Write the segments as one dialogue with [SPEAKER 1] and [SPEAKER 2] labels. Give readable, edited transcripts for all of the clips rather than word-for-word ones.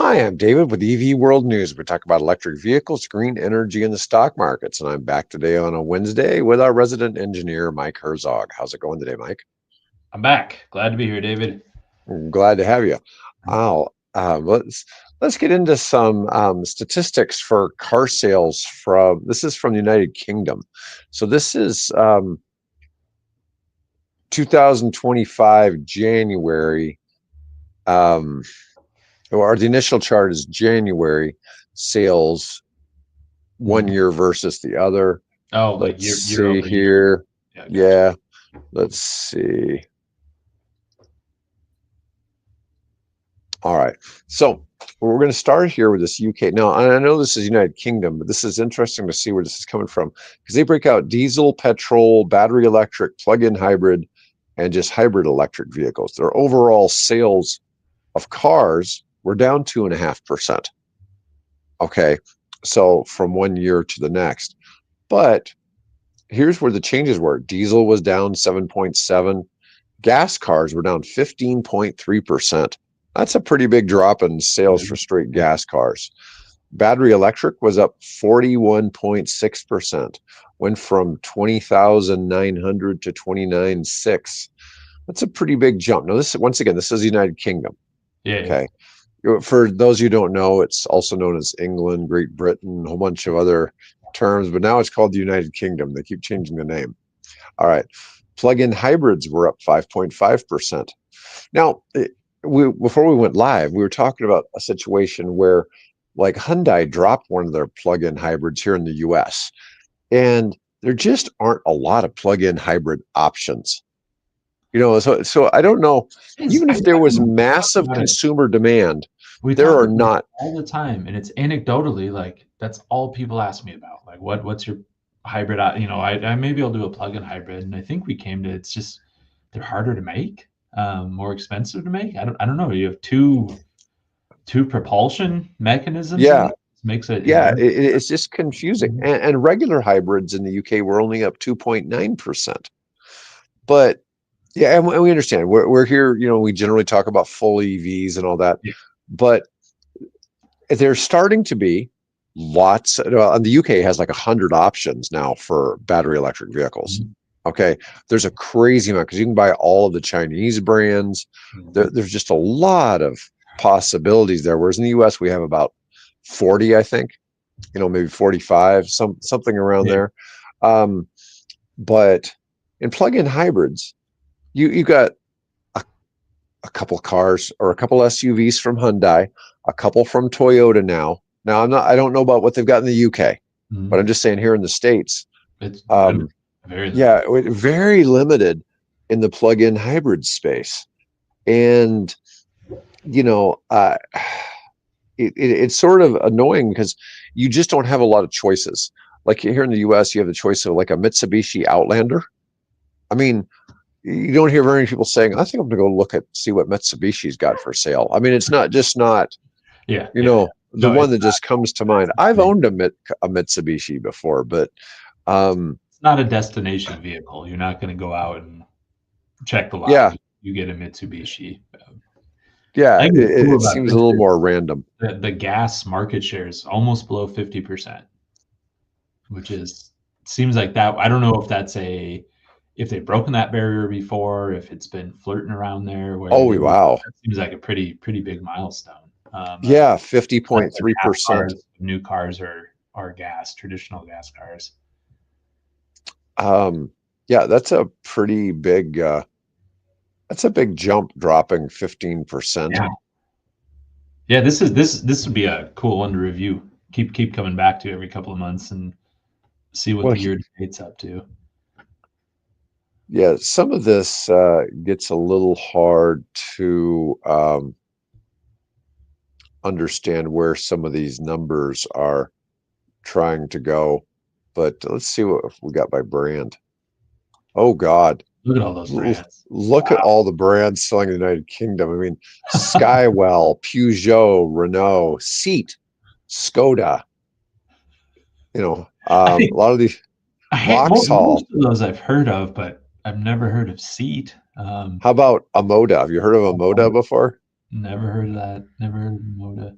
[SPEAKER 1] Hi, I'm David with EV World News. We talk about electric vehicles, green energy, and the stock markets. And I'm back today on a Wednesday with our resident engineer, Mike Herzog. How's it going today, Mike?
[SPEAKER 2] I'm back. Glad to be here, David.
[SPEAKER 1] Glad to have you. Oh, let's get into some statistics for car sales from. This is from the United Kingdom. So this is 2025 January. Um, or the initial chart is January sales 1 year versus the other.
[SPEAKER 2] Oh, like
[SPEAKER 1] Let's
[SPEAKER 2] year
[SPEAKER 1] see
[SPEAKER 2] over year.
[SPEAKER 1] here.
[SPEAKER 2] Yeah, gotcha.
[SPEAKER 1] Yeah, let's see. All right. So we're going to start here with this UK. Now, I know this is United Kingdom, but this is interesting to see where this is coming from because they break out diesel, petrol, battery electric, plug-in hybrid, and just hybrid electric vehicles. Their overall sales of cars were down 2.5%. Okay. So from 1 year to the next. But here's where the changes were. Diesel was down 7.7. Gas cars were down 15.3%. That's a pretty big drop in sales for straight gas cars. Battery electric was up 41.6%, went from 20,900 to 29,600. That's a pretty big jump. Now, this once again, this is the United Kingdom.
[SPEAKER 2] Yeah.
[SPEAKER 1] Okay. For those you don't know, it's also known as England, Great Britain, a whole bunch of other terms, but now it's called the United Kingdom. They keep changing the name. All right. Plug-in hybrids were up 5.5%. Now, before we went live, we were talking about a situation where like Hyundai dropped one of their plug-in hybrids here in the US, and there just aren't a lot of plug-in hybrid options. So I don't know, even if there was
[SPEAKER 2] We talk
[SPEAKER 1] massive
[SPEAKER 2] about it.
[SPEAKER 1] consumer demand,
[SPEAKER 2] We
[SPEAKER 1] there
[SPEAKER 2] talk
[SPEAKER 1] are
[SPEAKER 2] about it
[SPEAKER 1] not.
[SPEAKER 2] all the time, and it's anecdotally like that's all people ask me about. Like, what's your hybrid? I maybe I'll do a plug-in hybrid, and I think we came to it's just they're harder to make, more expensive to make. I don't know. You have two propulsion mechanisms in
[SPEAKER 1] Yeah,
[SPEAKER 2] there. It makes it
[SPEAKER 1] yeah,
[SPEAKER 2] very
[SPEAKER 1] it's just confusing. And regular hybrids in the UK were only up 2.9%. But yeah, and we understand. We're here, we generally talk about full EVs and all that,
[SPEAKER 2] yeah.
[SPEAKER 1] but there's starting to be lots. And the UK has like 100 options now for battery electric vehicles. Okay, there's a crazy amount because you can buy all of the Chinese brands. There's just a lot of possibilities there. Whereas in the US, we have about 40, I think. Maybe 45, something around
[SPEAKER 2] Yeah.
[SPEAKER 1] there. Um, but in plug-in hybrids, you got a, a couple cars or a couple SUVs from Hyundai, a couple from Toyota now. Now I don't know about what they've got in the UK, but I'm
[SPEAKER 2] Mhm.
[SPEAKER 1] just saying here in the States,
[SPEAKER 2] It's limited,
[SPEAKER 1] um,
[SPEAKER 2] very
[SPEAKER 1] yeah,
[SPEAKER 2] limited.
[SPEAKER 1] very limited in the plug-in hybrid space. And you know, uh, it's sort of annoying because you just don't have a lot of choices. Like here in the US, you have the choice of like a Mitsubishi Outlander. I mean, you don't hear very many people saying, I think I'm going to go see what Mitsubishi's got for sale. I mean, it's not,
[SPEAKER 2] Yeah, yeah.
[SPEAKER 1] the
[SPEAKER 2] No,
[SPEAKER 1] one that just comes to mind. I've
[SPEAKER 2] it's
[SPEAKER 1] owned a Mitsubishi before, but um,
[SPEAKER 2] not a destination vehicle. You're not going to go out and check the lot.
[SPEAKER 1] yeah,
[SPEAKER 2] You get a Mitsubishi.
[SPEAKER 1] yeah,
[SPEAKER 2] I think what's cool
[SPEAKER 1] it
[SPEAKER 2] about
[SPEAKER 1] seems a
[SPEAKER 2] this
[SPEAKER 1] little
[SPEAKER 2] is
[SPEAKER 1] more random.
[SPEAKER 2] the gas market share is almost below 50%, which is seems like that. I don't know if that's if they've broken that barrier before, if it's been flirting around there where
[SPEAKER 1] Oh,
[SPEAKER 2] it is.
[SPEAKER 1] wow.
[SPEAKER 2] That seems like a pretty big milestone.
[SPEAKER 1] Yeah,
[SPEAKER 2] Less than half
[SPEAKER 1] 50.3%.
[SPEAKER 2] cars, new cars are gas, traditional gas cars.
[SPEAKER 1] Um, yeah, that's a big jump dropping 15%.
[SPEAKER 2] Yeah. Yeah, this would be a cool one to review. Keep coming back to every couple of months and see what
[SPEAKER 1] Well,
[SPEAKER 2] the year to date's up to.
[SPEAKER 1] yeah, some of this gets a little hard to understand where some of these numbers are trying to go. But let's see what we got by brand. Oh God,
[SPEAKER 2] Look at all those brands.
[SPEAKER 1] look at
[SPEAKER 2] Wow.
[SPEAKER 1] all the brands selling in the United Kingdom. I mean, Skywell, Peugeot, Renault, Seat, Skoda.
[SPEAKER 2] I
[SPEAKER 1] A
[SPEAKER 2] think
[SPEAKER 1] lot of these
[SPEAKER 2] most
[SPEAKER 1] Vauxhall.
[SPEAKER 2] of those I've heard of, but I've never heard of Seat.
[SPEAKER 1] How about Amoda? Have you heard of Amoda before?
[SPEAKER 2] Never heard of that. Never heard of Moda.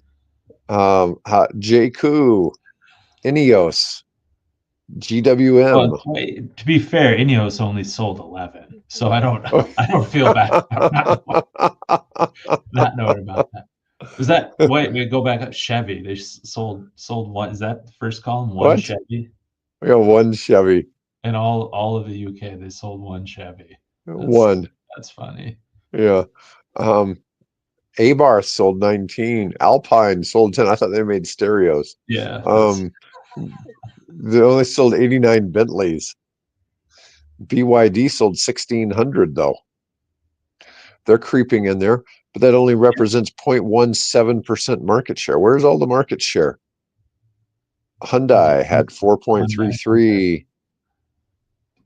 [SPEAKER 1] JQ, Ineos,
[SPEAKER 2] Well,
[SPEAKER 1] GWM.
[SPEAKER 2] wait, to be fair, Ineos only sold 11, so I don't feel bad about not knowing about that. Was that wait, we go back up Chevy. They sold one. Is that the first column? One
[SPEAKER 1] What?
[SPEAKER 2] Chevy
[SPEAKER 1] We got one Chevy.
[SPEAKER 2] in all of the UK. They sold one Chevy. That's
[SPEAKER 1] One.
[SPEAKER 2] that's funny.
[SPEAKER 1] Yeah. Um, Abarth sold 19. Alpine sold 10. I thought they made stereos.
[SPEAKER 2] Yeah, that's
[SPEAKER 1] Um, they only sold 89 Bentleys. BYD sold 1,600 though. They're creeping in there, but that only represents 0.17% market share. Where's all the market share? Hyundai had
[SPEAKER 2] Hyundai, okay.
[SPEAKER 1] 4.33.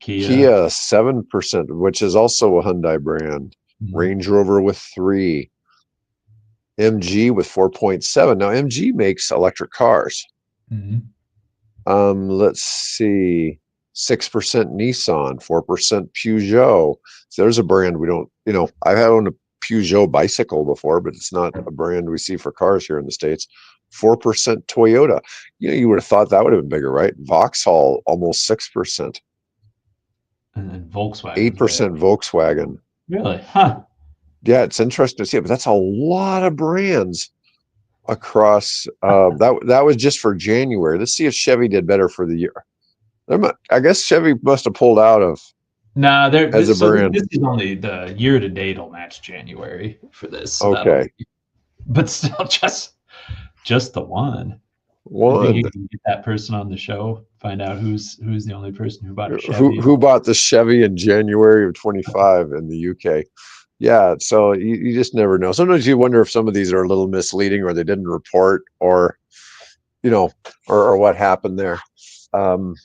[SPEAKER 2] Kia.
[SPEAKER 1] Kia 7%, which is also a Hyundai brand.
[SPEAKER 2] Mhm,
[SPEAKER 1] Range Rover with 3. MG with 4.7. Now MG makes electric cars.
[SPEAKER 2] mhm.
[SPEAKER 1] Let's see. 6% Nissan, 4% Peugeot. So there's a brand we don't, I've had on a Peugeot bicycle before, but it's not a brand we see for cars here in the States. 4% Toyota. You would have thought that would have been bigger, right? Vauxhall, almost 6%.
[SPEAKER 2] And then Volkswagen's way up.
[SPEAKER 1] 8% Volkswagen.
[SPEAKER 2] Really? Huh.
[SPEAKER 1] Yeah, it's interesting to see it, but that's a lot of brands across. That was just for January. Let's see if Chevy did better for the year. I guess Chevy must have pulled out of
[SPEAKER 2] Nah,
[SPEAKER 1] as a
[SPEAKER 2] so
[SPEAKER 1] brand.
[SPEAKER 2] this is only the year to date will match January for this, so that'll
[SPEAKER 1] Okay,
[SPEAKER 2] but still just the one. I think you
[SPEAKER 1] one.
[SPEAKER 2] can get that person on the show, find out who's the only person who bought a
[SPEAKER 1] Who
[SPEAKER 2] Chevy.
[SPEAKER 1] who bought the Chevy in January of 25 in the UK? Yeah, so you just never know. Sometimes you wonder if some of these are a little misleading, or they didn't report, or you know, or what happened there. Um,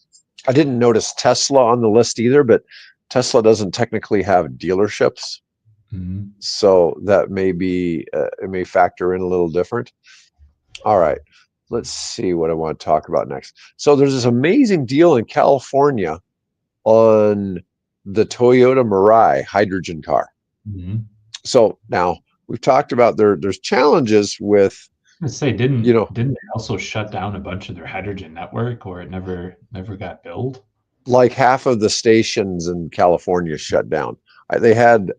[SPEAKER 1] I didn't notice Tesla on the list either, but Tesla doesn't technically have dealerships,
[SPEAKER 2] Mhm.
[SPEAKER 1] so that may be it may factor in a little different. All right, let's see what I want to talk about next. So there's this amazing deal in California on the Toyota Mirai hydrogen car.
[SPEAKER 2] Mhm.
[SPEAKER 1] So now we've talked about there's challenges with,
[SPEAKER 2] I was gonna say,
[SPEAKER 1] you know,
[SPEAKER 2] didn't they also shut down a bunch of their hydrogen network, or it never got built?
[SPEAKER 1] like half of the stations in California shut down. They had,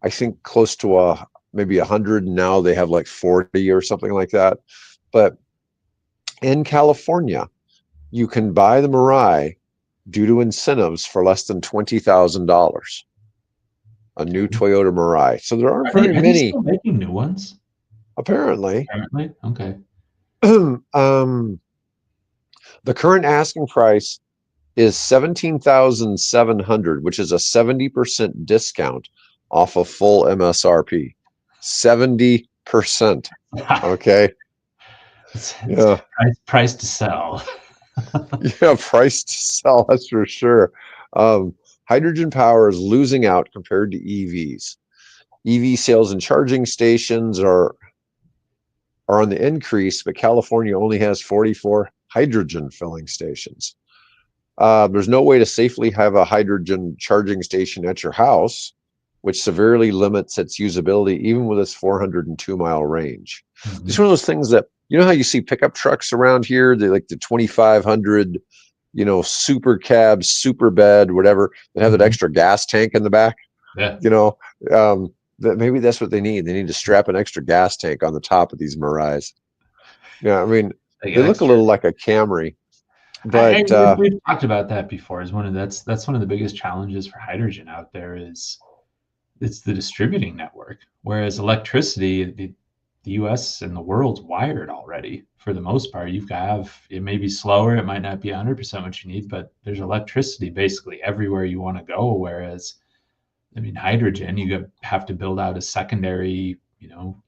[SPEAKER 1] I think, close to maybe 100. Now they have like 40 or something like that. But in California, you can buy the Mirai due to incentives for less than $20,000. A new Toyota Mirai. So there aren't very
[SPEAKER 2] Are they
[SPEAKER 1] many,
[SPEAKER 2] still making new ones?
[SPEAKER 1] apparently.
[SPEAKER 2] Apparently? Okay.
[SPEAKER 1] um, the current asking price is 17,700, which is a 70% discount off of full MSRP. 70%. Okay.
[SPEAKER 2] It's
[SPEAKER 1] Yeah.
[SPEAKER 2] price to sell.
[SPEAKER 1] Yeah. Price to sell. That's for sure. Hydrogen power is losing out compared to EVs. EV sales and charging stations are on the increase, but California only has 44 hydrogen filling stations. There's no way to safely have a hydrogen charging station at your house, which severely limits its usability, even with its 402-mile range. It's one
[SPEAKER 2] Mhm.
[SPEAKER 1] of those things that, how you see pickup trucks around here, they like the 2,500, super cab, super bed, whatever, that have that
[SPEAKER 2] Mhm.
[SPEAKER 1] extra gas tank in the back,
[SPEAKER 2] Yeah.
[SPEAKER 1] you know, that maybe that's what they need. They need to strap an extra gas tank on the top of these Mirais. Yeah, I mean,
[SPEAKER 2] They
[SPEAKER 1] they
[SPEAKER 2] get
[SPEAKER 1] look a
[SPEAKER 2] extra.
[SPEAKER 1] little like a Camry,
[SPEAKER 2] I
[SPEAKER 1] but
[SPEAKER 2] we've talked about that before. Is that's one of the biggest challenges for hydrogen out there is it's the distributing network. Whereas electricity, the US and the world's wired already for the most part. It may be slower, it might not be 100% what you need, but there's electricity basically everywhere you want to go. Whereas, I mean, hydrogen, have to build out a secondary,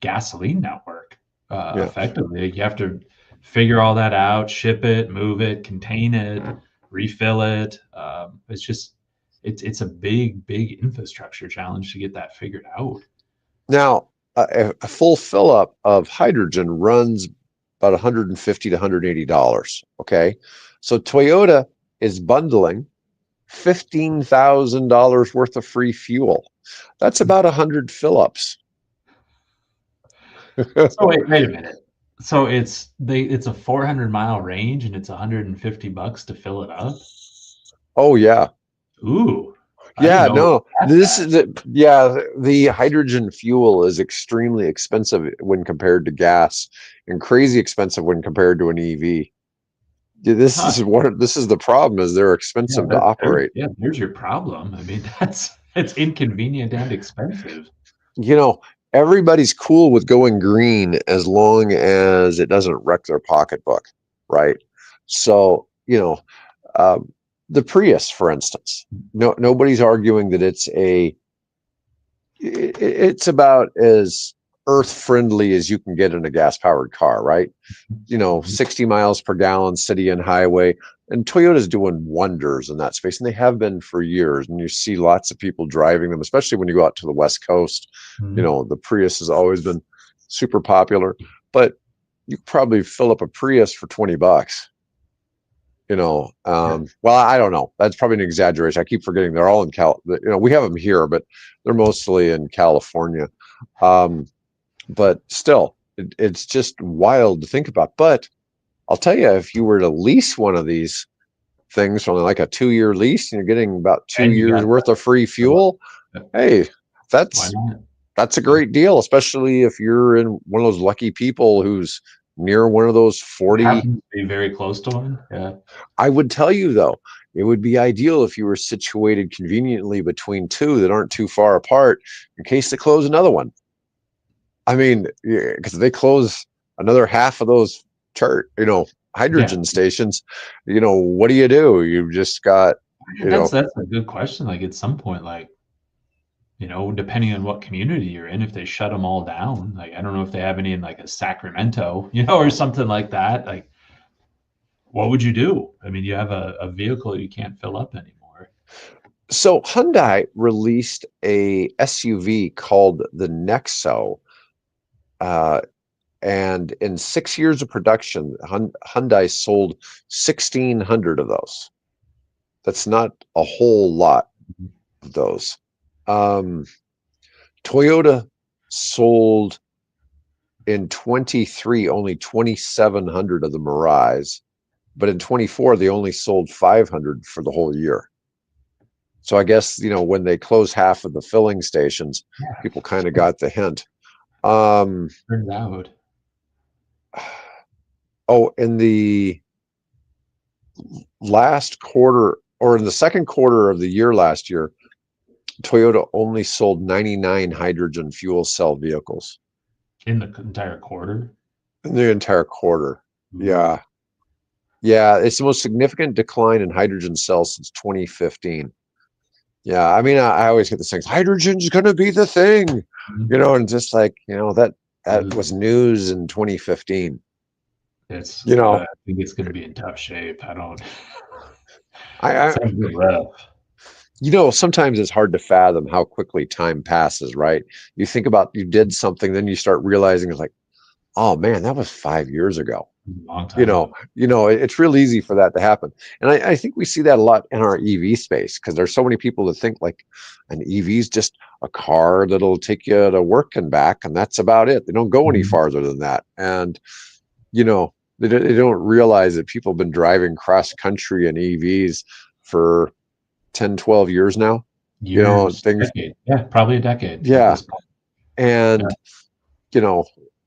[SPEAKER 2] gasoline network
[SPEAKER 1] yeah.
[SPEAKER 2] effectively. You have to figure all that out, ship it, move it, contain it, refill it. It's a big infrastructure challenge to get that figured out.
[SPEAKER 1] Now, a full fill up of hydrogen runs about $150 to $180. Okay. So Toyota is bundling $15,000 worth of free fuel. That's about 100 fill ups.
[SPEAKER 2] So wait a minute. So it's a 400-mile range and it's $150 to fill it up.
[SPEAKER 1] Oh yeah.
[SPEAKER 2] Ooh, I didn't
[SPEAKER 1] Yeah,
[SPEAKER 2] know it was
[SPEAKER 1] no,
[SPEAKER 2] that
[SPEAKER 1] this
[SPEAKER 2] bad.
[SPEAKER 1] is it. Yeah, the hydrogen fuel is extremely expensive when compared to gas, and crazy expensive when compared to an EV. Yeah,
[SPEAKER 2] Huh.
[SPEAKER 1] this is the problem is they're
[SPEAKER 2] Yeah,
[SPEAKER 1] expensive to operate.
[SPEAKER 2] there's your problem. I mean, that's it's inconvenient and expensive.
[SPEAKER 1] You know, everybody's cool with going green as long as it doesn't wreck their pocketbook, right? So, um, the Prius, for instance, nobody's arguing that it's about as earth friendly as you can get in a gas powered car, right?
[SPEAKER 2] Mhm.
[SPEAKER 1] 60 miles per gallon city and highway. And Toyota's doing wonders in that space, and they have been for years. And you see lots of people driving them, especially when you go out to the West Coast.
[SPEAKER 2] Mhm.
[SPEAKER 1] The Prius has always been super popular, but you probably fill up a Prius for $20.
[SPEAKER 2] Yeah.
[SPEAKER 1] Well, I don't know. That's probably an exaggeration. I keep forgetting they're all in we have them here, but they're mostly in California. Um, but still, it's just wild to think about. But I'll tell you, if you were to lease one of these things from like a 2-year lease and you're getting about two
[SPEAKER 2] And you
[SPEAKER 1] years
[SPEAKER 2] got
[SPEAKER 1] worth of free
[SPEAKER 2] the what?
[SPEAKER 1] fuel, hey,
[SPEAKER 2] Why
[SPEAKER 1] that's
[SPEAKER 2] not?
[SPEAKER 1] that's a
[SPEAKER 2] Yeah.
[SPEAKER 1] great deal, especially if you're in one of those lucky people who's near one of those 40.
[SPEAKER 2] Happens to be very close to one. Yeah.
[SPEAKER 1] I would tell you though, it would be ideal if you were situated conveniently between two that aren't too far apart in case they close another one. I mean, because they close another half of those
[SPEAKER 2] Yeah.
[SPEAKER 1] hydrogen stations, what do? You've just got, you know,
[SPEAKER 2] That's a good question. Like at some point, like, depending on what community you're in, if they shut them all down, like I don't know if they have any in like a Sacramento, or something like that. Like, what would you do? I mean, you have a vehicle you can't fill up anymore.
[SPEAKER 1] so Hyundai released a SUV called the Nexo, uh, and in 6 years of production, Hyundai sold 1,600 of those. That's not a whole lot of those. Um, Toyota sold in 23 only 2,700 of the Mirais, but in 24 they only sold 500 for the whole year. So I guess when they close half of the filling stations,
[SPEAKER 2] Yeah,
[SPEAKER 1] people kind of got the hint. Um,
[SPEAKER 2] turns out.
[SPEAKER 1] oh, in the last quarter or in the second quarter of the year last year, Toyota only sold 99 hydrogen fuel cell vehicles
[SPEAKER 2] In the entire quarter.
[SPEAKER 1] in the entire quarter.
[SPEAKER 2] Ooh.
[SPEAKER 1] Yeah. Yeah, it's the most significant decline in hydrogen cells since 2015. Yeah, I mean, I always get this thing, hydrogen's gonna be the thing,
[SPEAKER 2] Mhm.
[SPEAKER 1] and just like, that
[SPEAKER 2] Ooh.
[SPEAKER 1] was news in 2015.
[SPEAKER 2] It's
[SPEAKER 1] You know,
[SPEAKER 2] I think it's gonna be in tough shape. I don't
[SPEAKER 1] I
[SPEAKER 2] sounds real rough.
[SPEAKER 1] sometimes it's hard to fathom how quickly time passes, right? You think about you did something, then you start realizing it's like, oh man, that was 5 years ago.
[SPEAKER 2] Long time ago.
[SPEAKER 1] It's real easy for that to happen. And I think we see that a lot in our EV space because there's so many people that think like an EV is just a car that'll take you to work and back, and that's about it. They don't go any
[SPEAKER 2] Mhm.
[SPEAKER 1] farther than that. And, you know, they don't realize that people have been driving cross country in EVs for 10, 12 years now.
[SPEAKER 2] Years,
[SPEAKER 1] Things,
[SPEAKER 2] decade. Yeah, probably a decade at
[SPEAKER 1] yeah.
[SPEAKER 2] this point. Yeah.
[SPEAKER 1] And, you know,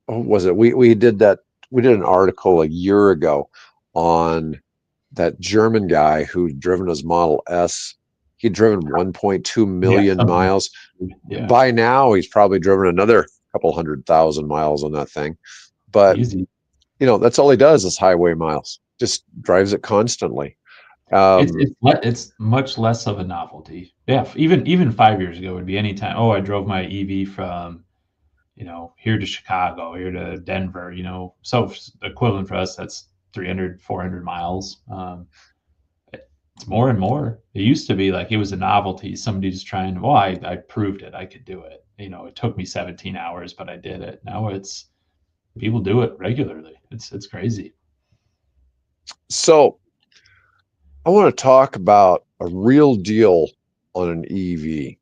[SPEAKER 1] what was it? We did that. We did an article a year ago on that German guy who'd driven his Model S. He'd driven 1.2
[SPEAKER 2] Yeah,
[SPEAKER 1] million
[SPEAKER 2] something.
[SPEAKER 1] miles.
[SPEAKER 2] Yeah,
[SPEAKER 1] By now, he's probably driven another couple 100,000 miles on that thing. But,
[SPEAKER 2] easy.
[SPEAKER 1] that's all he does is highway miles, just drives it constantly. Um,
[SPEAKER 2] It's much less of a novelty. Yeah, even 5 years ago would be any time. Oh, I drove my EV from, here to Chicago, here to Denver, so equivalent for us, that's 300, 400 miles. It's more and more. It used to be like it was a novelty. Somebody's trying, well, I proved it. I could do it. It took me 17 hours, but I did it. Now it's people do it regularly. It's crazy.
[SPEAKER 1] so I want to talk about a real deal on an EV.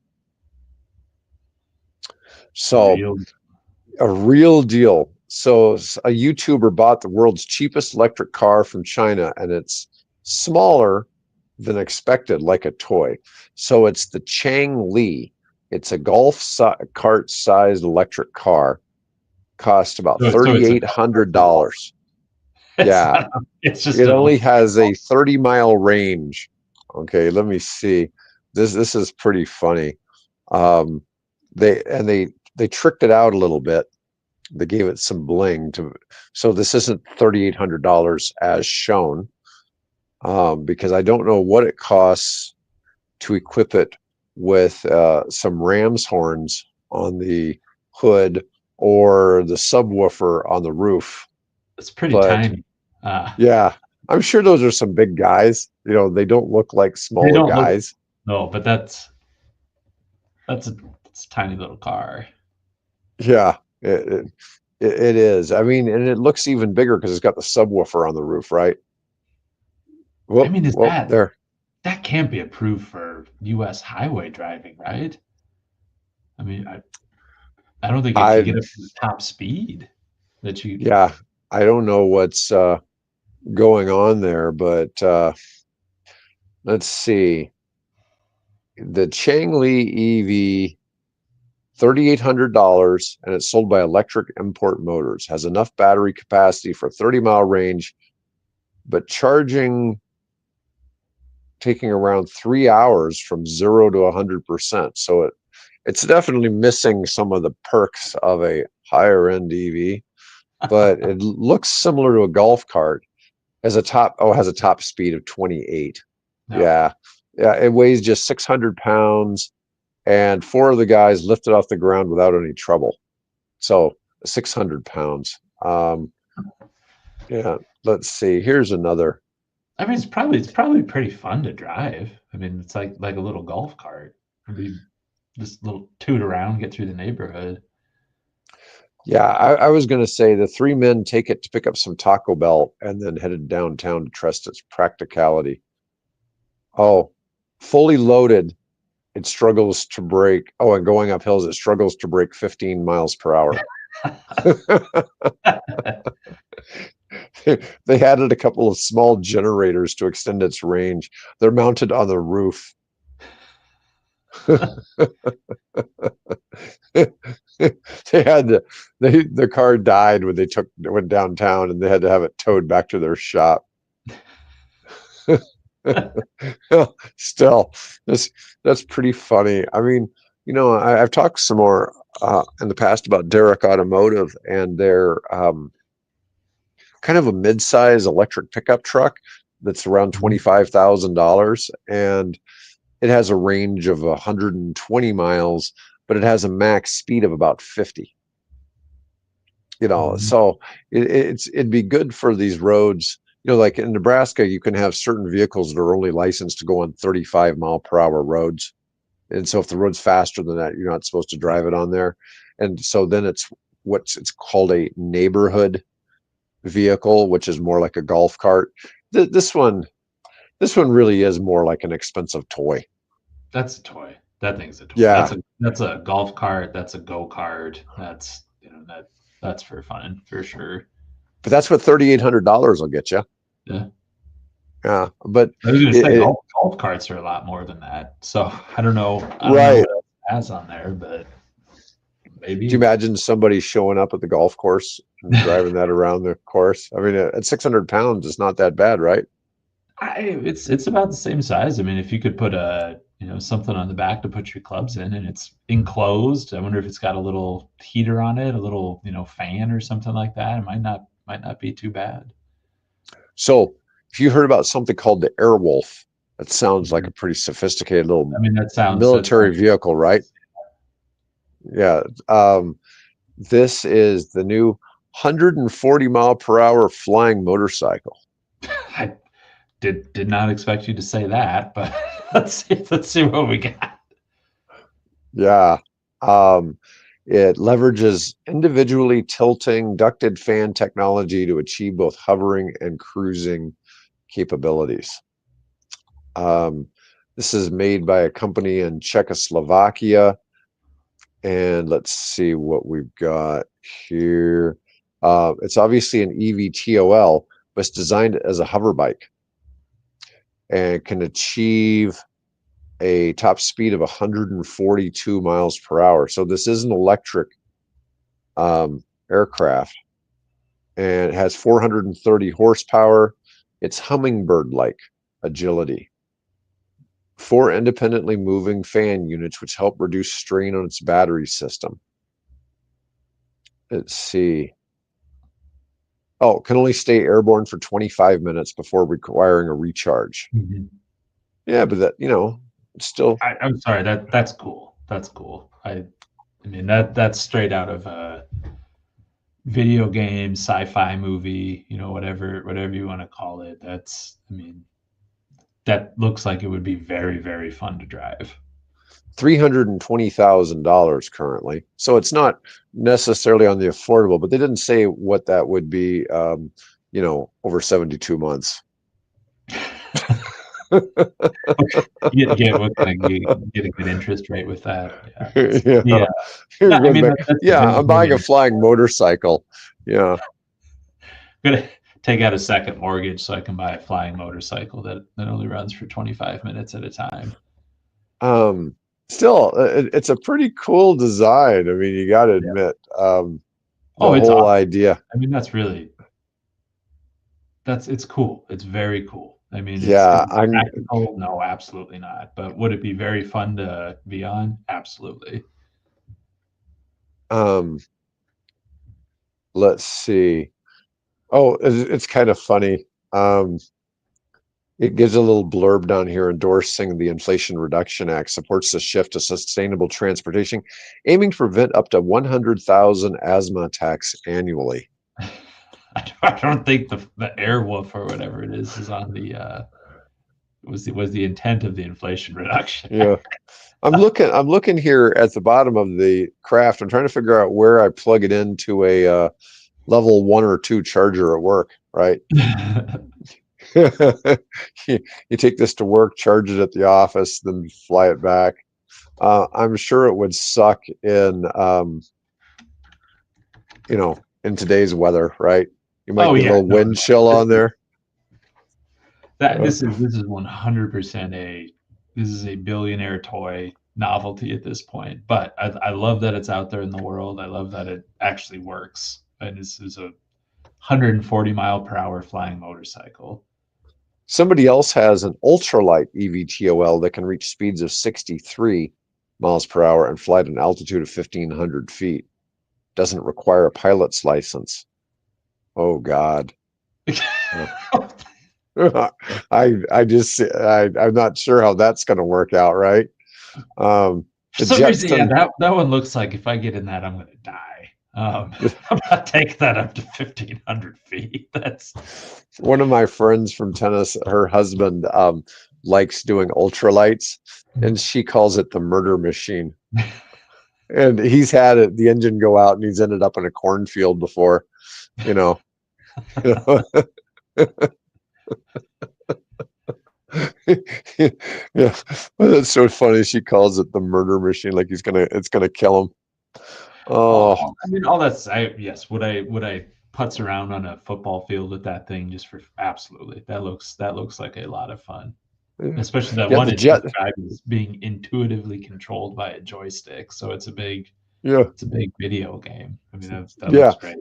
[SPEAKER 1] So
[SPEAKER 2] Real.
[SPEAKER 1] a real deal. So a YouTuber bought the world's cheapest electric car from China, and it's smaller than expected, like a toy. So it's the Changli. It's a cart sized electric car. Cost about
[SPEAKER 2] So it's a
[SPEAKER 1] $3,800.
[SPEAKER 2] it's
[SPEAKER 1] Yeah,
[SPEAKER 2] not, it's just
[SPEAKER 1] it
[SPEAKER 2] an
[SPEAKER 1] only
[SPEAKER 2] old
[SPEAKER 1] has a 30-mile range. Okay, let me see. This is pretty funny. Um, they tricked it out a little bit. They gave it some bling to, so this isn't $3,800 as shown, because I don't know what it costs to equip it with some ram's horns on the hood or the subwoofer on the roof.
[SPEAKER 2] it's pretty
[SPEAKER 1] But
[SPEAKER 2] tiny. Uh,
[SPEAKER 1] yeah, I'm sure those are some big guys. They don't look like
[SPEAKER 2] they
[SPEAKER 1] smaller
[SPEAKER 2] don't look
[SPEAKER 1] guys.
[SPEAKER 2] no, but it's a tiny little car.
[SPEAKER 1] Yeah, it is. I mean, and it looks even bigger because it's got the subwoofer on the roof, right?
[SPEAKER 2] I
[SPEAKER 1] Whoop,
[SPEAKER 2] mean, is
[SPEAKER 1] whoop, there.
[SPEAKER 2] that can't be approved for U.S. highway driving, right? I mean, I don't think it could
[SPEAKER 1] I,
[SPEAKER 2] get up to the top speed that you.
[SPEAKER 1] yeah, I don't know what's going on there, but let's see. The Changli EV, $3,800, and it's sold by Electric Import Motors. Has enough battery capacity for 30-mile range, but taking around 3 hours from 0 to 100%. So it's definitely missing some of the perks of a higher end EV, but it looks similar to a golf cart. Has a top speed of 28.
[SPEAKER 2] No,
[SPEAKER 1] Yeah. Yeah, it weighs just 600 pounds, and four of the guys lifted off the ground without any trouble. So 600 pounds. Yeah, let's see. Here's another.
[SPEAKER 2] I mean it's probably pretty fun to drive. I mean, it's like a little golf cart. Maybe just little toot around, get through the neighborhood.
[SPEAKER 1] Yeah, I was going to say the three men take it to pick up some Taco Bell and then headed downtown to test its practicality. Oh, fully loaded, it struggles to break. Oh, and going up hills, it struggles to break 15 miles per hour. They added a couple of small generators to extend its range. They're mounted on the roof. They had the car died when they went downtown, and they had to have it towed back to their shop. Still, that's pretty funny. I mean, I've talked some more in the past about Derek Automotive and their kind of a mid-size electric pickup truck that's around
[SPEAKER 2] Mhm.
[SPEAKER 1] $25,000, and it has a range of 120 miles, but it has a max speed of about 50.
[SPEAKER 2] Mhm.
[SPEAKER 1] So it'd be good for these roads. Like in Nebraska, you can have certain vehicles that are only licensed to go on 35-mile-per-hour roads. And so if the road's faster than that, you're not supposed to drive it on there. And so then it's called a neighborhood vehicle, which is more like a golf cart. This one really is more like an expensive toy.
[SPEAKER 2] That's a toy. That thing's a toy.
[SPEAKER 1] Yeah,
[SPEAKER 2] That's a golf cart. That's a go kart. That's that's for fun for sure.
[SPEAKER 1] but that's what $3,800 will get you.
[SPEAKER 2] Yeah.
[SPEAKER 1] Yeah, but
[SPEAKER 2] I was gonna
[SPEAKER 1] it,
[SPEAKER 2] say
[SPEAKER 1] it
[SPEAKER 2] golf carts are a lot more than that. So I don't know. I don't know
[SPEAKER 1] right.
[SPEAKER 2] what else it has on there, but
[SPEAKER 1] Do you
[SPEAKER 2] maybe
[SPEAKER 1] imagine somebody showing up at the golf course and driving that around the course? I mean, at 600 pounds, it's not that bad, right?
[SPEAKER 2] it's about the same size. I mean, if you could put a something on the back to put your clubs in, and it's enclosed. I wonder if it's got a little heater on it, a little fan or something like that. It might not be too bad.
[SPEAKER 1] So, if you heard about something called the Airwolf, that sounds like
[SPEAKER 2] Mhm.
[SPEAKER 1] a pretty sophisticated little
[SPEAKER 2] I mean, that
[SPEAKER 1] military
[SPEAKER 2] sounds
[SPEAKER 1] vehicle, right? Yeah. This is the new 140-mile-per-hour flying motorcycle.
[SPEAKER 2] I did not expect you to say that, but let's see what we got.
[SPEAKER 1] Yeah. Um, it leverages individually tilting ducted fan technology to achieve both hovering and cruising capabilities. Um, this is made by a company in Czechoslovakia. And let's see what we've got here. It's obviously an EVTOL, but it's designed as a hover bike and can achieve a top speed of 142 miles per hour. So this is an electric aircraft, and it has 430 horsepower. It's hummingbird-like agility. 4 independently moving fan units, which help reduce strain on its battery system. Let's see. Oh, can only stay airborne for 25 minutes before requiring a recharge.
[SPEAKER 2] Mhm.
[SPEAKER 1] Yeah, but that, still.
[SPEAKER 2] I'm sorry. That's cool. That's cool. I mean that's straight out of a video game, sci-fi movie. Whatever you want to call it. That looks like it would be very, very fun to drive.
[SPEAKER 1] $320,000 currently. So it's not necessarily on the affordable, but they didn't say what that would be, over 72 months.
[SPEAKER 2] Get what can I get a good interest rate with that?
[SPEAKER 1] Yeah. I'm buying a flying motorcycle. Yeah.
[SPEAKER 2] Gonna take out a second mortgage so I can buy a flying motorcycle that only runs for 25 minutes at a time.
[SPEAKER 1] Still, it's a pretty cool design. I mean, you got to admit, the
[SPEAKER 2] it's
[SPEAKER 1] whole
[SPEAKER 2] awesome.
[SPEAKER 1] idea.
[SPEAKER 2] I mean, it's cool. It's very cool. I mean,
[SPEAKER 1] yeah,
[SPEAKER 2] is it practical? No, absolutely not. But would it be very fun to be on? Absolutely.
[SPEAKER 1] Let's see. Oh, it's kind of funny. It gives a little blurb down here endorsing the Inflation Reduction Act, supports the shift to sustainable transportation, aiming to prevent up to 100,000 asthma attacks annually.
[SPEAKER 2] I don't think the Airwolf or whatever it is on the was the intent of the Inflation Reduction Act.
[SPEAKER 1] Yeah. I'm looking here at the bottom of the craft. I'm trying to figure out where I plug it into a level 1 or 2 charger at work, right? You take this to work, charge it at the office, then fly it back. I'm sure it would suck in in today's weather, right? You might get a little wind chill on there.
[SPEAKER 2] This is 100% this is a billionaire toy novelty at this point. But I love that it's out there in the world. I love that it actually works. And this is a 140 mile per hour flying motorcycle.
[SPEAKER 1] Somebody else has an ultralight EVTOL that can reach speeds of 63 miles per hour and fly at an altitude of 1,500 feet. Doesn't require a pilot's license. Oh God. I'm not sure how that's going to work out, right?
[SPEAKER 2] For some reason, that one looks like if I get in that, I'm going to die. I'm not taking that up to 1,500 feet. That's
[SPEAKER 1] one of my friends from tennis. Her husband likes doing ultralights, and she calls it the murder machine. And he's had the engine go out, and he's ended up in a cornfield before, Yeah, well, that's so funny. She calls it the murder machine, like it's gonna kill him. Oh,
[SPEAKER 2] I mean, all that's yes. Would I putz around on a football field with that thing just for absolutely? That looks like a lot of fun, especially that one it described as being intuitively controlled by a joystick. So it's a big video game. I mean, that looks great.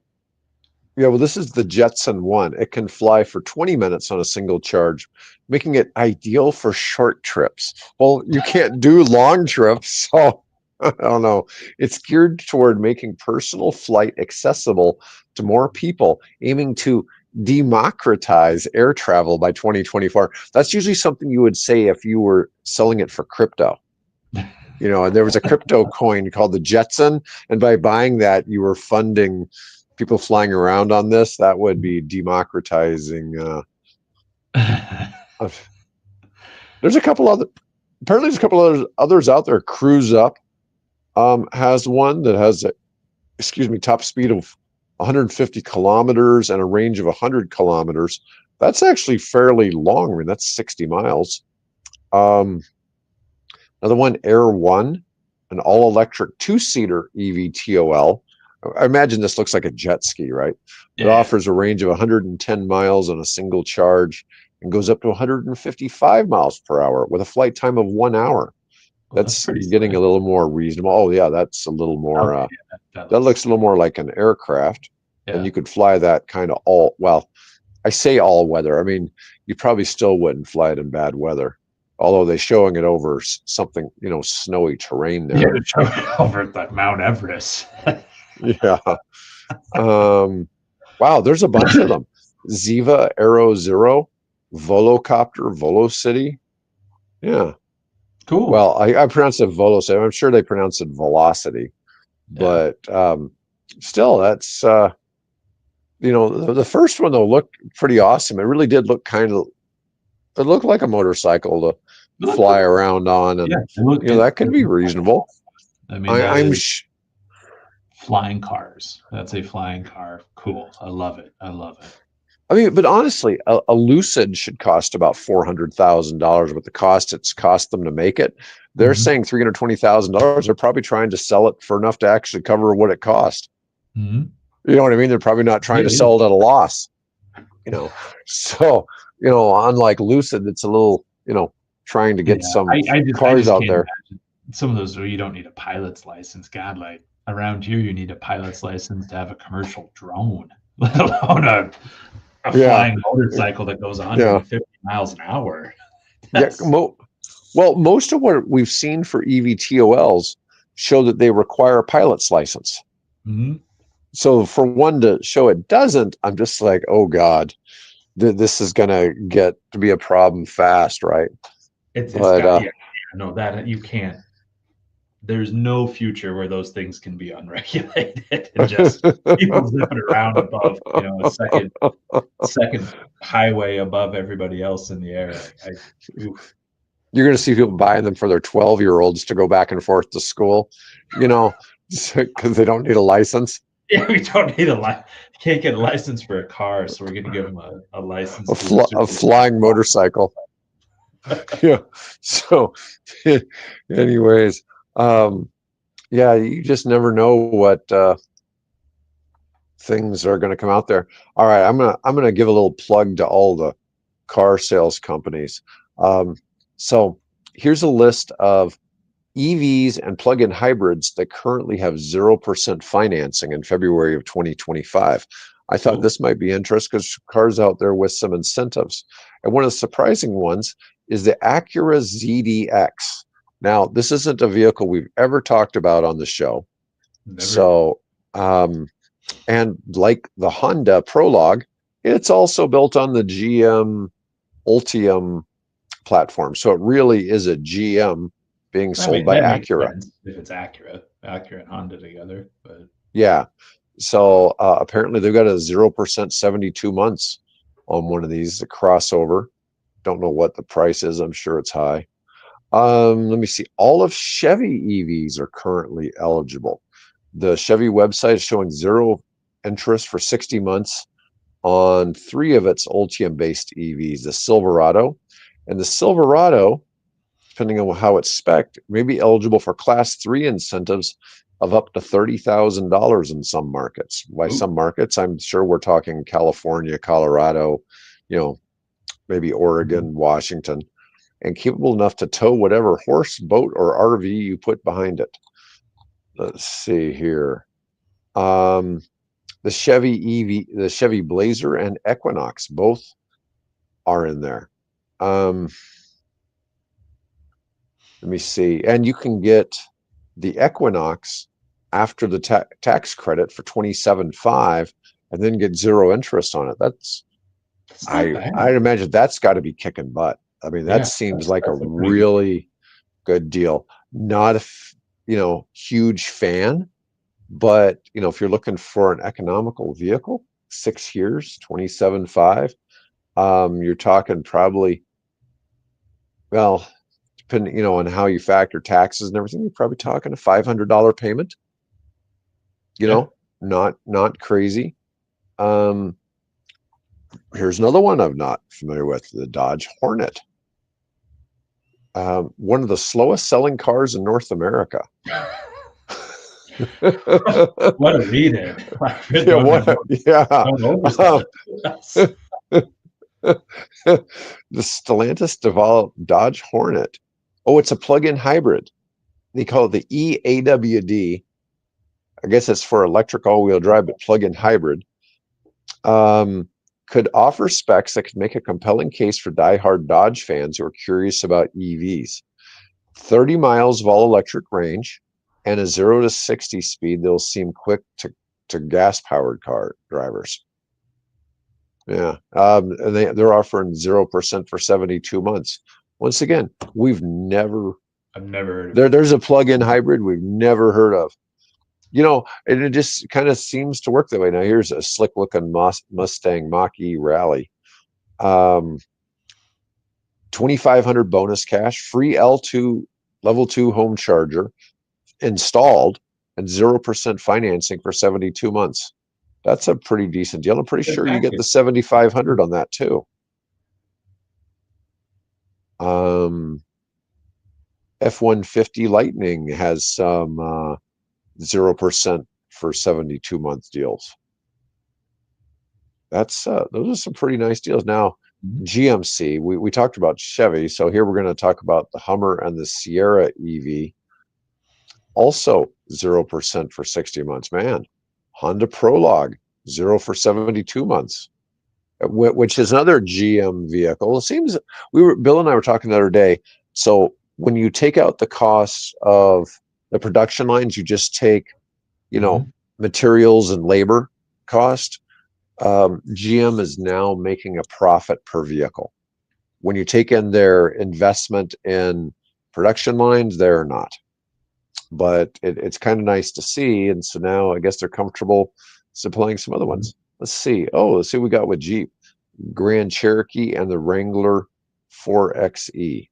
[SPEAKER 1] Yeah, well, this is the Jetson 1. It can fly for 20 minutes on a single charge, making it ideal for short trips. Well, you can't do long trips, so I don't know. It's geared toward making personal flight accessible to more people, aiming to democratize air travel by 2024. That's usually something you would say if you were selling it for crypto. And there was a crypto coin called the Jetson, and by buying that, you were funding people flying around on this. That would be democratizing. There's a couple others out there. Cruise Up has one that has top speed of 150 kilometers and a range of 100 kilometers. That's actually fairly long. I mean, that's 60 miles. Another one, Air One, an all-electric 2-seater EVTOL. I imagine this looks like a jet ski, right? It
[SPEAKER 2] Yeah,
[SPEAKER 1] offers a range of 110 miles on a single charge and goes up to 155 miles per hour with a flight time of 1 hour.
[SPEAKER 2] well, that's
[SPEAKER 1] That's
[SPEAKER 2] pretty
[SPEAKER 1] getting a
[SPEAKER 2] slick.
[SPEAKER 1] little more reasonable. Oh yeah, that's a little more.
[SPEAKER 2] Okay, yeah, that
[SPEAKER 1] That
[SPEAKER 2] looks
[SPEAKER 1] looks a little more like an aircraft, and
[SPEAKER 2] yeah.
[SPEAKER 1] you could fly that kind of all. Well, I say all weather. I mean, you probably still wouldn't fly it in bad weather, although they're showing it over something, snowy terrain
[SPEAKER 2] Yeah,
[SPEAKER 1] there.
[SPEAKER 2] to show it over the Mount Everest.
[SPEAKER 1] Yeah. Um, wow, there's a bunch of them. Ziva, Aero Zero, Volocopter, Volocity. Yeah.
[SPEAKER 2] Cool.
[SPEAKER 1] Well, I pronounce it Volocity. I'm sure they pronounce it Velocity,
[SPEAKER 2] Yeah.
[SPEAKER 1] but still, that's the first one though looked pretty awesome. It really did look it looked like a motorcycle to
[SPEAKER 2] Look
[SPEAKER 1] fly
[SPEAKER 2] cool.
[SPEAKER 1] around on,
[SPEAKER 2] Yeah,
[SPEAKER 1] and
[SPEAKER 2] it look it
[SPEAKER 1] that could be reasonable.
[SPEAKER 2] I mean,
[SPEAKER 1] I,
[SPEAKER 2] that
[SPEAKER 1] I'm
[SPEAKER 2] is
[SPEAKER 1] sh-
[SPEAKER 2] flying cars. That's a flying car. Cool. I love it. I love it.
[SPEAKER 1] I mean, but honestly, a Lucid should cost about $400,000. What the cost it's cost them to make it, they're
[SPEAKER 2] Mhm.
[SPEAKER 1] saying $320,000. They're probably trying to sell it for enough to actually cover what it cost.
[SPEAKER 2] Mhm.
[SPEAKER 1] You know what I mean? They're probably not trying
[SPEAKER 2] Yeah,
[SPEAKER 1] to
[SPEAKER 2] yeah.
[SPEAKER 1] sell it at a loss. You know, so unlike Lucid, it's a little trying to
[SPEAKER 2] Yeah.
[SPEAKER 1] get some
[SPEAKER 2] I
[SPEAKER 1] cars
[SPEAKER 2] just
[SPEAKER 1] out
[SPEAKER 2] can't
[SPEAKER 1] there.
[SPEAKER 2] imagine some of those where you don't need a pilot's license. God, like around here, you need a pilot's license to have a commercial drone, let alone a
[SPEAKER 1] Yeah,
[SPEAKER 2] flying motorcycle that goes
[SPEAKER 1] yeah,
[SPEAKER 2] 150 miles an hour.
[SPEAKER 1] yeah.
[SPEAKER 2] That's
[SPEAKER 1] Well, most of what we've seen for EVTOLs show that they require a pilot's license.
[SPEAKER 2] mhm.
[SPEAKER 1] So for one to show it doesn't, I'm just like, oh God, this is gonna get to be a problem fast, right?
[SPEAKER 2] It's
[SPEAKER 1] But
[SPEAKER 2] got, yeah, no, that you can't. There's no future where those things can be unregulated and just people zipping around above, a second highway above everybody else in the air. Like oof.
[SPEAKER 1] you're gonna see people buying them for their 12-year-olds to go back and forth to school, because they don't need a license.
[SPEAKER 2] Yeah, we don't need a can't get a license for a car, so we're gonna give them a license to a
[SPEAKER 1] A
[SPEAKER 2] super
[SPEAKER 1] flying motorcycle. Yeah. So, anyways, yeah, you just never know what things are going to come out there. All right, I'm gonna give a little plug to all the car sales companies. So here's a list of EVs and plug-in hybrids that currently have 0% financing in February of 2025. I thought
[SPEAKER 2] Cool.
[SPEAKER 1] this might be interesting because cars out there with some incentives. And one of the surprising ones is the Acura ZDX. Now, this isn't a vehicle we've ever talked about on the show.
[SPEAKER 2] Never.
[SPEAKER 1] So, and like the Honda Prologue, it's also built on the GM Ultium platform. So it really is a GM being
[SPEAKER 2] I
[SPEAKER 1] sold
[SPEAKER 2] mean,
[SPEAKER 1] by
[SPEAKER 2] that makes
[SPEAKER 1] Acura.
[SPEAKER 2] sense if it's Acura and Honda together, but
[SPEAKER 1] Yeah. So apparently they've got a 0% 72 months on one of these, the crossover. Don't know what the price is. I'm sure it's high. Let me see. All of Chevy EVs are currently eligible. The Chevy website is showing zero interest for 60 months on three of its Ultium-based EVs, the Silverado. And the Silverado, depending on how it's spec'd, may be eligible for Class 3 incentives of up to $30,000 in some markets. By
[SPEAKER 2] ooh,
[SPEAKER 1] some markets, I'm sure we're talking California, Colorado, maybe Oregon, Washington, and capable enough to tow whatever horse, boat, or RV you put behind it. Let's see here. Um, the the Chevy Blazer and Equinox both are in there. Um, let me see. And you can get the Equinox after the tax credit for 27.5 and then get zero interest on it.
[SPEAKER 2] that's not bad.
[SPEAKER 1] I'd imagine that's got to be kicking butt. I mean, that
[SPEAKER 2] Yeah,
[SPEAKER 1] seems like a
[SPEAKER 2] that's a pretty good.
[SPEAKER 1] really good deal. Not a huge fan, but if you're looking for an economical vehicle, 6 years, 27.5, you're talking probably, well, depending, on how you factor taxes and everything, you're probably talking a $500 payment.
[SPEAKER 2] Yeah.
[SPEAKER 1] Not crazy. Um, Here's another one I'm not familiar with, the Dodge Hornet. One of the slowest selling cars in North America.
[SPEAKER 2] What a read in. Like,
[SPEAKER 1] Yeah,
[SPEAKER 2] don't,
[SPEAKER 1] yeah.
[SPEAKER 2] don't oversell it.
[SPEAKER 1] The Stellantis developed Dodge Hornet. Oh, it's a plug-in hybrid. They call it the EAWD. I guess it's for electric all-wheel drive, but plug-in hybrid. Could offer specs that could make a compelling case for die-hard Dodge fans who are curious about EVs. 30 miles of all-electric range and a 0 to 60 speed that'll seem quick to gas-powered car drivers. Yeah, and they're offering 0% for 72 months. Once again, we've never
[SPEAKER 2] I've never heard of it.
[SPEAKER 1] there's a plug-in hybrid we've never heard of. You know, and it just kind of seems to work that way. Now here's a slick-looking Mustang Mach-E Rally. 2,500 bonus cash, free L2 level 2 home charger installed, and 0% financing for 72 months. That's a pretty decent deal. I'm pretty sure you get the 7,500 on that too. F-150 Lightning has some 0% for 72-month deals. That's those are some pretty nice deals. Now, GMC, we talked about Chevy, so here we're going to talk about the Hummer and the Sierra EV. Also 0% for 60 months. Man, Honda Prologue, 0 for 72 months, which is another GM vehicle. It seems Bill and I were talking the other day. So when you take out the costs of the production lines, you just take, materials and labor cost. GM is now making a profit per vehicle. When you take in their investment in production lines, they're not. But it's kind of nice to see. And so now I guess they're comfortable supplying some other ones. Let's see. Oh, let's see what we got with Jeep. Grand Cherokee and the Wrangler 4xe.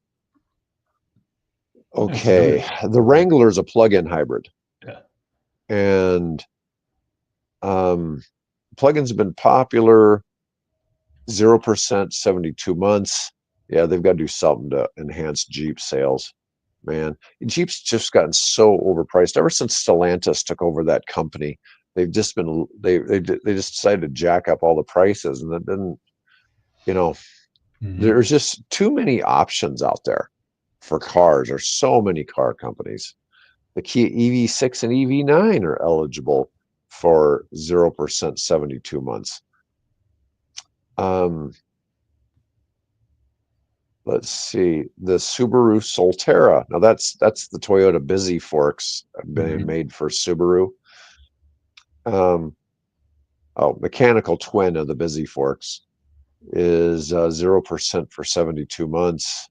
[SPEAKER 1] Okay. The Wrangler is a plug-in hybrid.
[SPEAKER 2] Yeah.
[SPEAKER 1] And plugins have been popular. 0%, 72 months. Yeah, they've got to do something to enhance Jeep sales. Man, Jeep's just gotten so overpriced ever since Stellantis took over that company. They've just been they just decided to jack up all the prices, and that didn't, there's just too many options out there for cars. There's so many car companies. The Kia EV6 and EV9 are eligible for 0%, 72 months. Let's see, the Subaru Solterra. Now that's the Toyota Busy Forks been made for Subaru. Mechanical twin of the Busy Forks is 0% for 72 months.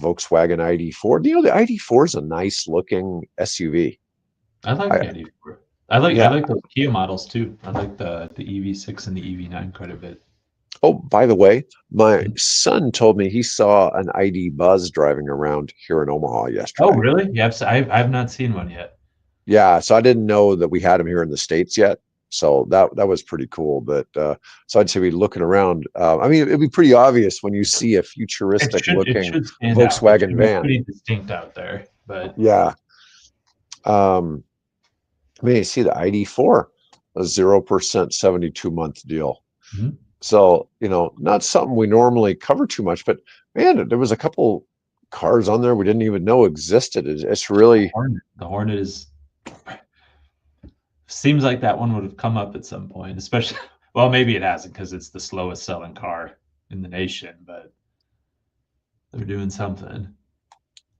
[SPEAKER 1] Volkswagen ID4. The ID4 is a nice looking SUV.
[SPEAKER 2] I like the ID4. I like those Kia models too. I like the EV6 and the EV9 quite a bit.
[SPEAKER 1] Oh, by the way, my son told me he saw an ID Buzz driving around here in Omaha yesterday.
[SPEAKER 2] Oh, really? Yeah, I've not seen one yet.
[SPEAKER 1] Yeah, so I didn't know that we had them here in the States yet. So that was pretty cool. But so I'd say be looking around. I mean, it'd be pretty obvious when you see a futuristic looking Volkswagen van.
[SPEAKER 2] Pretty distinct out there, but
[SPEAKER 1] yeah. I mean, you see the ID4, a 0% 72-month deal. So, not something we normally cover too much, but man, there was a couple cars on there we didn't even know existed. It's really
[SPEAKER 2] the Hornet is seems like that one would have come up at some point, especially well, maybe it hasn't because it's the slowest selling car in the nation, but they're doing something.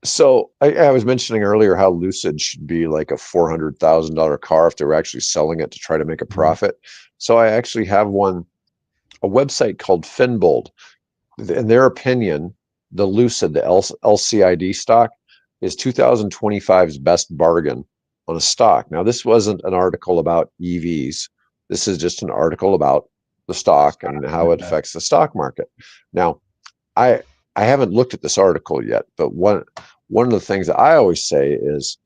[SPEAKER 1] So I was mentioning earlier how Lucid should be like a $400,000 car if they were actually selling it to try to make a profit. So I actually have a website called Finbold. In their opinion, the Lucid, the LCID stock, is 2025's best bargain on a stock. Now, this wasn't an article about EVs. This is just an article about the stock and how it affects the stock market. Now, I haven't looked at this article yet, but one of the things that I always say is,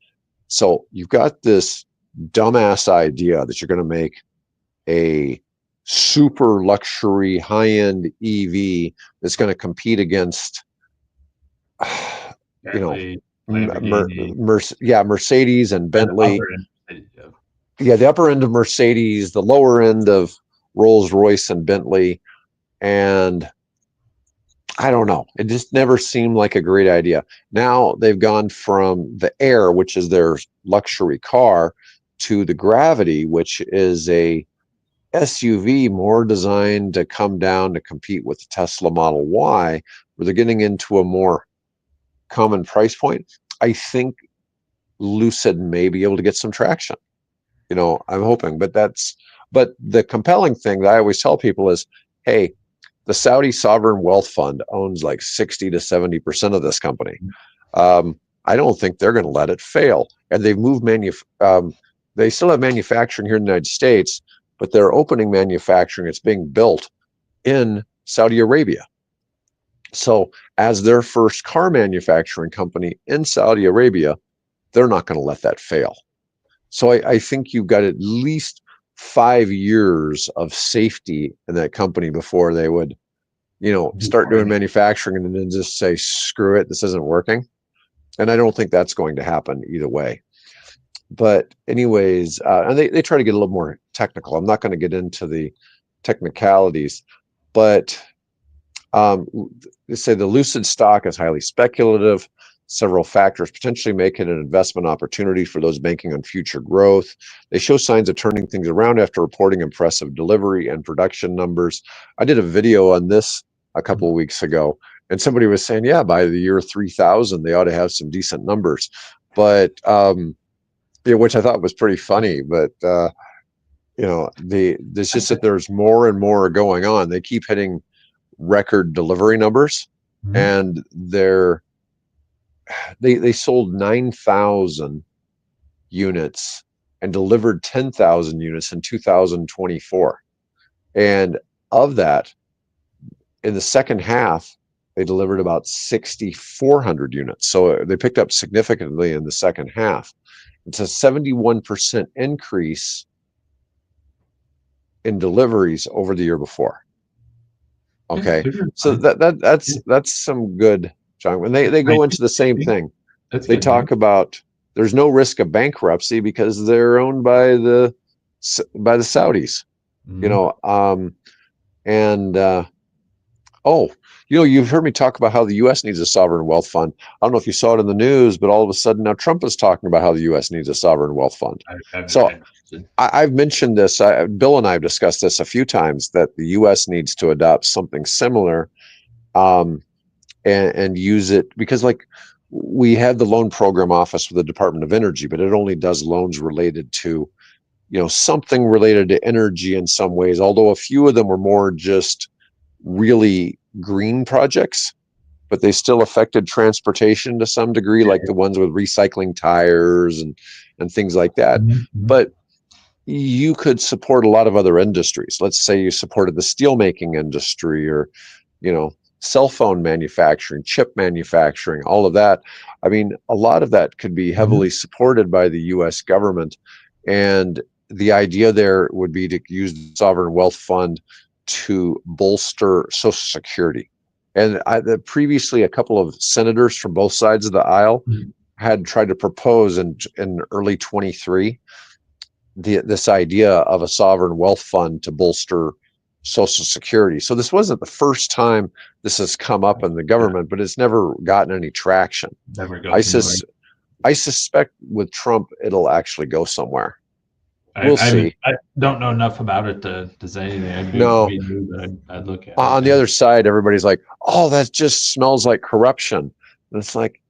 [SPEAKER 1] so you've got this dumbass idea that you're going to make a super luxury high-end EV that's going to compete against Mercedes and Bentley. Yeah, the upper end of Mercedes, the lower end of Rolls-Royce and Bentley, and I don't know. It just never seemed like a great idea. Now they've gone from the Air, which is their luxury car, to the Gravity, which is a SUV more designed to come down to compete with the Tesla Model Y, where they're getting into a more common price point. I think Lucid may be able to get some traction. I'm hoping, but the compelling thing that I always tell people is, hey, the Saudi sovereign wealth fund owns like 60 to 70% of this company. I don't think they're going to let it fail. And they've moved they still have manufacturing here in the United States, but they're opening manufacturing. It's being built in Saudi Arabia. So as their first car manufacturing company in Saudi Arabia, they're not going to let that fail. So I think you've got at least 5 years of safety in that company before they would, start doing manufacturing and then just say, screw it, this isn't working. And I don't think that's going to happen either way. But anyways, and they try to get a little more technical. I'm not going to get into the technicalities, but they say the Lucid stock is highly speculative. Several factors potentially make it an investment opportunity for those banking on future growth. They show signs of turning things around after reporting impressive delivery and production numbers. I did a video on this a couple of weeks ago, and somebody was saying, yeah, by the year 3000, they ought to have some decent numbers. But, which I thought was pretty funny, but, it's just that there's more and more going on. They keep hitting record delivery numbers, and they sold 9,000 units and delivered 10,000 units in 2024. And of that, in the second half, they delivered about 6,400 units. So they picked up significantly in the second half. It's a 71% increase in deliveries over the year before. Okay, so that's some good, John. When they go into the same thing, they talk about there's no risk of bankruptcy because they're owned by the Saudis. You've heard me talk about how the U.S. needs a sovereign wealth fund. I don't know if you saw it in the news, but all of a sudden now Trump is talking about how the U.S. needs a sovereign wealth fund. I've mentioned this. Bill and I have discussed this a few times, that the U.S. needs to adopt something similar, and use it, because like we had the loan program office with the Department of Energy, but it only does loans related to, something related to energy in some ways, although a few of them were more just really green projects, but they still affected transportation to some degree, like the ones with recycling tires and things like that. But you could support a lot of other industries. Let's say you supported the steelmaking industry, or, cell phone manufacturing, chip manufacturing, all of that. I mean, a lot of that could be heavily supported by the U.S. government. And the idea there would be to use the sovereign wealth fund to bolster Social Security. And previously, a couple of senators from both sides of the aisle had tried to propose in early 23 this idea of a sovereign wealth fund to bolster Social Security. So this wasn't the first time this has come up in the government, but it's never gotten any traction. I suspect with Trump, it'll actually go somewhere. We'll see.
[SPEAKER 2] I don't know enough about it to say anything.
[SPEAKER 1] No.
[SPEAKER 2] I'd look at it.
[SPEAKER 1] On the other side, everybody's like, oh, that just smells like corruption. And it's like,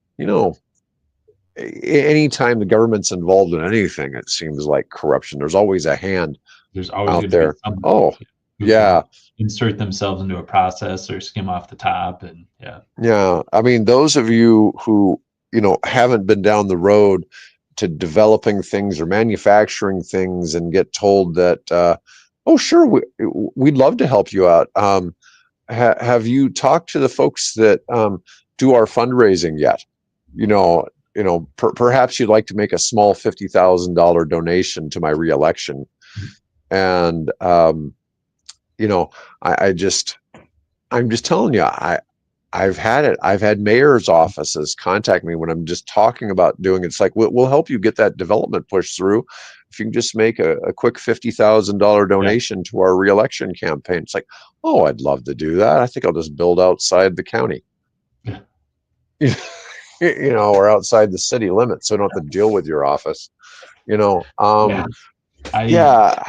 [SPEAKER 1] anytime the government's involved in anything, it seems like corruption. There's always a hand out there. Oh, yeah.
[SPEAKER 2] Insert themselves into a process or skim off the top. And
[SPEAKER 1] yeah. I mean, those of you who, haven't been down the road to developing things or manufacturing things and get told that, oh, sure, we'd love to help you out. Have you talked to the folks that do our fundraising yet? Perhaps you'd like to make a small $50,000 donation to my reelection. And, I'm just telling you, I've had it. I've had mayor's offices contact me when I'm just talking about doing it. It's like, we'll help you get that development pushed through if you can just make a quick $50,000
[SPEAKER 2] Yeah.
[SPEAKER 1] donation to our reelection campaign. It's like, oh, I'd love to do that. I think I'll just build outside the county,
[SPEAKER 2] Yeah.
[SPEAKER 1] or outside the city limits, so I don't have to deal with your office.
[SPEAKER 2] Yeah. I
[SPEAKER 1] Yeah,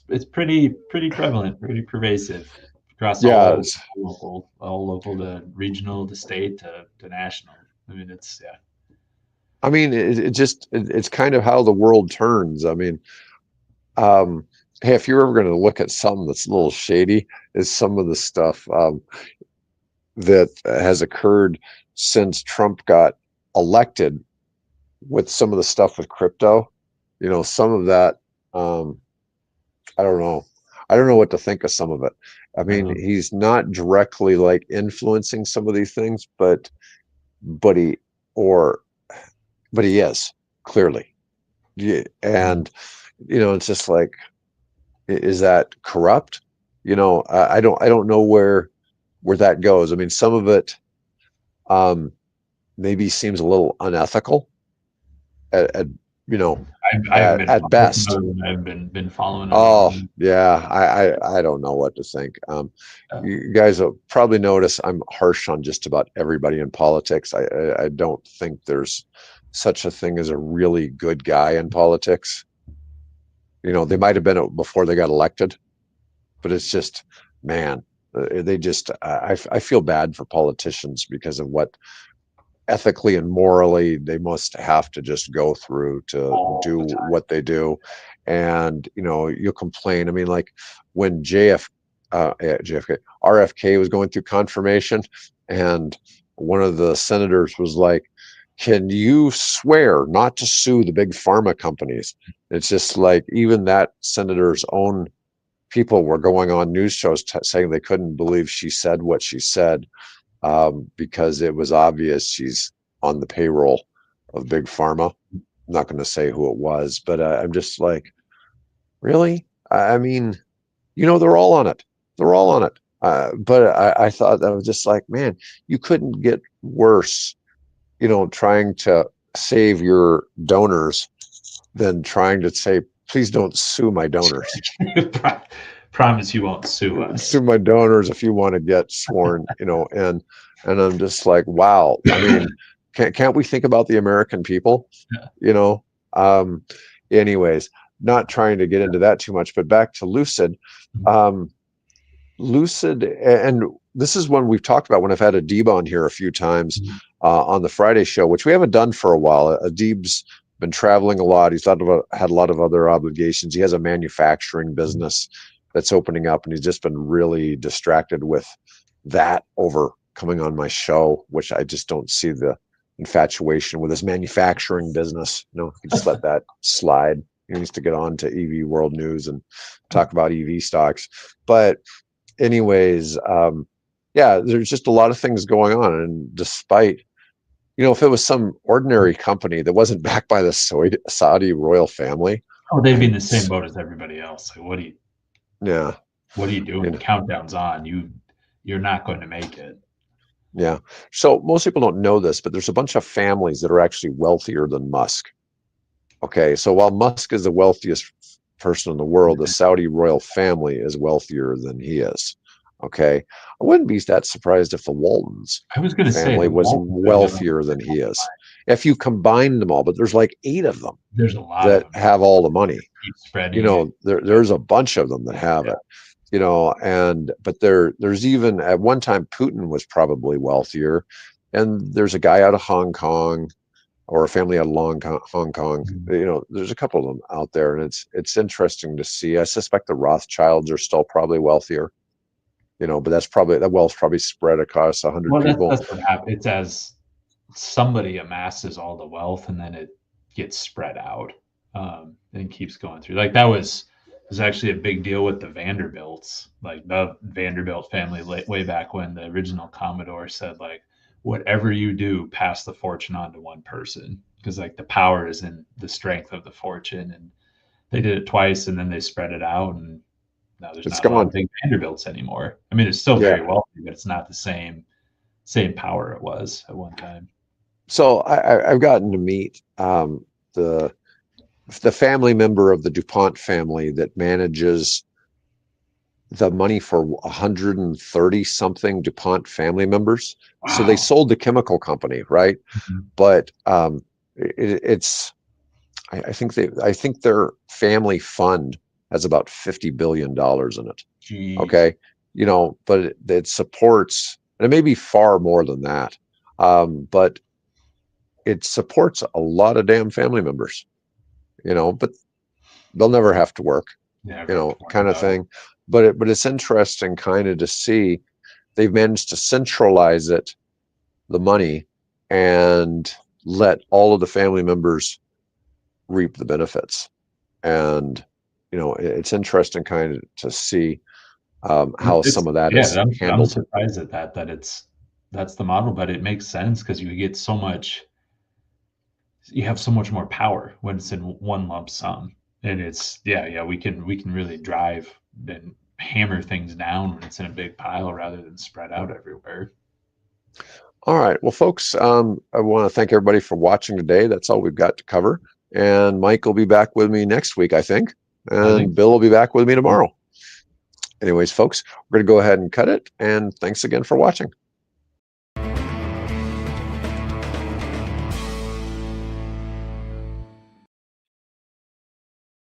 [SPEAKER 2] it's pretty prevalent, pretty pervasive across
[SPEAKER 1] yeah.
[SPEAKER 2] all local to regional to state to national. I mean, it's yeah.
[SPEAKER 1] I mean, it's kind of how the world turns. I mean, um, hey, if you're ever going to look at something that's a little shady, is some of the stuff that has occurred since Trump got elected with some of the stuff with crypto. Some of that, um, I don't know. I don't know what to think of some of it. I mean,
[SPEAKER 2] Um,
[SPEAKER 1] he's not directly like influencing some of these things, but he or but he is clearly. Yeah,
[SPEAKER 2] mm,
[SPEAKER 1] and it's just like, is that corrupt? I don't know where that goes. I mean, some of it um, maybe seems a little unethical at you know
[SPEAKER 2] I haven't been
[SPEAKER 1] at
[SPEAKER 2] that's
[SPEAKER 1] best.
[SPEAKER 2] another one I haven't been following at all.
[SPEAKER 1] Oh yeah, I don't know what to think.
[SPEAKER 2] Uh,
[SPEAKER 1] You guys will probably notice I'm harsh on just about everybody in politics. I don't think there's such a thing as a really good guy in politics. They might have been before they got elected, but it's just, man, they just I feel bad for politicians because of what ethically and morally they must have to just go through to
[SPEAKER 2] all
[SPEAKER 1] do
[SPEAKER 2] the time.
[SPEAKER 1] what they do. And you'll complain. I mean, like when JFK RFK was going through confirmation, and one of the senators was like, can you swear not to sue the big pharma companies? It's just like, even that senator's own people were going on news shows saying they couldn't believe she said what she said, because it was obvious she's on the payroll of big pharma. I'm not going to say who it was, but I'm just like, really? I mean, they're all on it. They're all on it. But I thought that was just like, man, you couldn't get worse, trying to save your donors than trying to say, please don't sue my donors.
[SPEAKER 2] Promise you won't sue us.
[SPEAKER 1] Sue my donors if you want to get sworn, and I'm just like, wow. I mean, can't we think about the American people?
[SPEAKER 2] Yeah.
[SPEAKER 1] You know. Um, anyways, not trying to get into that too much, but back to Lucid. Um, Lucid, and this is one we've talked about when I've had Adib on here a few times on the Friday show, which we haven't done for a while. Adib's been traveling a lot. He's had a lot of other obligations. He has a manufacturing business that's opening up, and he's just been really distracted with that over coming on my show, which I just don't see the infatuation with his manufacturing business. He just let that slide. He needs to get on to EV World News and talk about EV stocks. But anyways, yeah, there's just a lot of things going on. And despite, if it was some ordinary company that wasn't backed by the Saudi royal family,
[SPEAKER 2] Oh, they'd be in
[SPEAKER 1] I'd,
[SPEAKER 2] the same boat as everybody else. Like,
[SPEAKER 1] yeah,
[SPEAKER 2] what are you doing? The countdown's on. You're not going to make it.
[SPEAKER 1] yeah. So most people don't know this, but there's a bunch of families that are actually wealthier than Musk. Okay, so while Musk is the wealthiest person in the world, the Saudi royal family is wealthier than he is. Okay, I wouldn't be that surprised if the Waltons
[SPEAKER 2] I was going to say
[SPEAKER 1] family
[SPEAKER 2] the
[SPEAKER 1] was
[SPEAKER 2] Waltons are the other one.
[SPEAKER 1] wealthier than he is. If you combine them all, but there's like 8 of them
[SPEAKER 2] There's a lot of
[SPEAKER 1] that
[SPEAKER 2] them.
[SPEAKER 1] have all the money.
[SPEAKER 2] Keep spreading and
[SPEAKER 1] There's a bunch of them that have
[SPEAKER 2] yeah.
[SPEAKER 1] it. But there's even at one time Putin was probably wealthier, and there's a guy out of Hong Kong or a family out of Hong Kong. There's a couple of them out there, and it's interesting to see. I suspect the Rothschilds are still probably wealthier, but that wealth's probably spread across 100
[SPEAKER 2] Well,
[SPEAKER 1] people.
[SPEAKER 2] that's what happens. It's as somebody amasses all the wealth and then it gets spread out and keeps going through. Like that was actually a big deal with the Vanderbilts, like the Vanderbilt family way back when the original Commodore said like, whatever you do, pass the fortune on to one person because like the power is in the strength of the fortune. And they did it twice and then they spread it out and now there's
[SPEAKER 1] It's
[SPEAKER 2] not a lot
[SPEAKER 1] gone.
[SPEAKER 2] of big Vanderbilts anymore. I mean, it's still
[SPEAKER 1] Yeah.
[SPEAKER 2] very wealthy, but it's not the same same power it was at one time.
[SPEAKER 1] So I've gotten to meet the family member of the DuPont family that manages the money for 130 something DuPont family members. So they
[SPEAKER 2] Wow.
[SPEAKER 1] sold the chemical company, right?
[SPEAKER 2] Mhm.
[SPEAKER 1] But it's I think their family fund has about $50 billion in it.
[SPEAKER 2] Jeez.
[SPEAKER 1] Okay. But it supports, and it may be far more than that. But it supports a lot of damn family members, but they'll never have to work,
[SPEAKER 2] Never have to worry
[SPEAKER 1] kind of
[SPEAKER 2] about it.
[SPEAKER 1] thing. But it's interesting kind of to see they've managed to centralize it, the money, and let all of the family members reap the benefits. And it's interesting kind of to see how
[SPEAKER 2] It's
[SPEAKER 1] some of that
[SPEAKER 2] yeah,
[SPEAKER 1] is
[SPEAKER 2] I'm
[SPEAKER 1] handled.
[SPEAKER 2] surprised at that that's the model, but it makes sense because you have so much more power when it's in one lump sum. And it's yeah, we can really drive and hammer things down when it's in a big pile rather than spread out everywhere.
[SPEAKER 1] All right. Well, folks, I want to thank everybody for watching today. That's all we've got to cover. And Mike will be back with me next week, I think.
[SPEAKER 2] I think
[SPEAKER 1] And Bill will be back with me tomorrow. Anyways, folks, we're going to go ahead and cut it. And thanks again for watching.